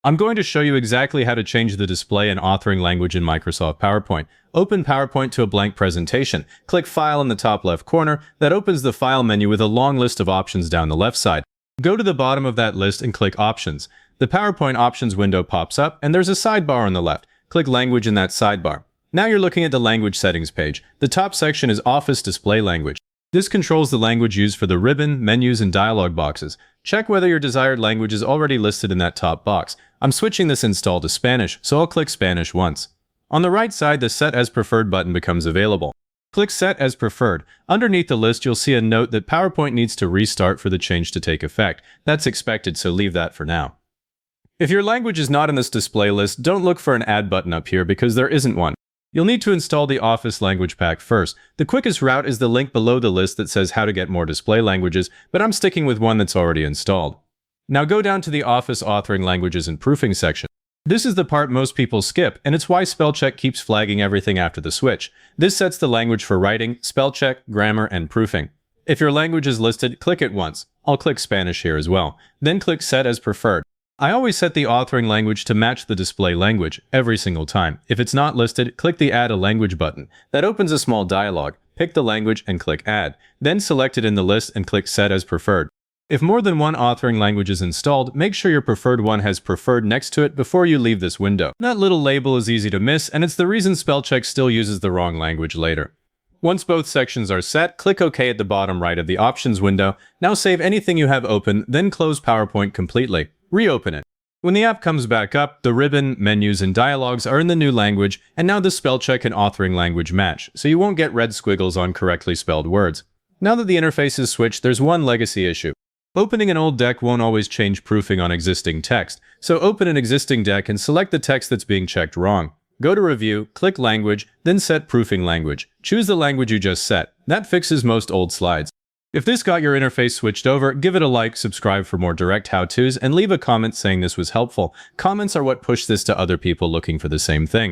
I'm going to show you exactly how to change the display and authoring language in Microsoft PowerPoint. Open PowerPoint to a blank presentation. Click File in the top left corner. That opens the File menu with a long list of options down the left side. Go to the bottom of that list and click Options. The PowerPoint Options window pops up, and there's a sidebar on the left. Click Language in that sidebar. Now you're looking at the Language Settings page. The top section is Office Display Language. This controls the language used for the ribbon, menus, and dialog boxes. Check whether your desired language is already listed in that top box. I'm switching this install to Spanish, so I'll click Spanish once. On the right side, the Set as Preferred button becomes available. Click Set as Preferred. Underneath the list, you'll see a note that PowerPoint needs to restart for the change to take effect. That's expected, so leave that for now. If your language is not in this display list, don't look for an Add button up here because there isn't one. You'll need to install the Office Language Pack first. The quickest route is the link below the list that says how to get more display languages, but I'm sticking with one that's already installed. Now go down to the Office Authoring Languages and Proofing section. This is the part most people skip, and it's why spell check keeps flagging everything after the switch. This sets the language for writing, spell check, grammar, and proofing. If your language is listed, click it once. I'll click Spanish here as well. Then click Set as Preferred. I always set the authoring language to match the display language every single time. If it's not listed, click the Add a Language button. That opens a small dialog. Pick the language and click Add. Then select it in the list and click Set as Preferred. If more than one authoring language is installed, make sure your preferred one has Preferred next to it before you leave this window. That little label is easy to miss, and it's the reason spell check still uses the wrong language later. Once both sections are set, click OK at the bottom right of the Options window. Now save anything you have open, then close PowerPoint completely. Reopen it. When the app comes back up, the ribbon, menus, and dialogues are in the new language, and now the spell check and authoring language match, so you won't get red squiggles on correctly spelled words. Now that the interface is switched, there's one legacy issue. Opening an old deck won't always change proofing on existing text, so open an existing deck and select the text that's being checked wrong. Go to Review, click Language, then set Proofing Language. Choose the language you just set. That fixes most old slides. If this got your interface switched over, give it a like, subscribe for more direct how-tos, and leave a comment saying this was helpful. Comments are what push this to other people looking for the same thing.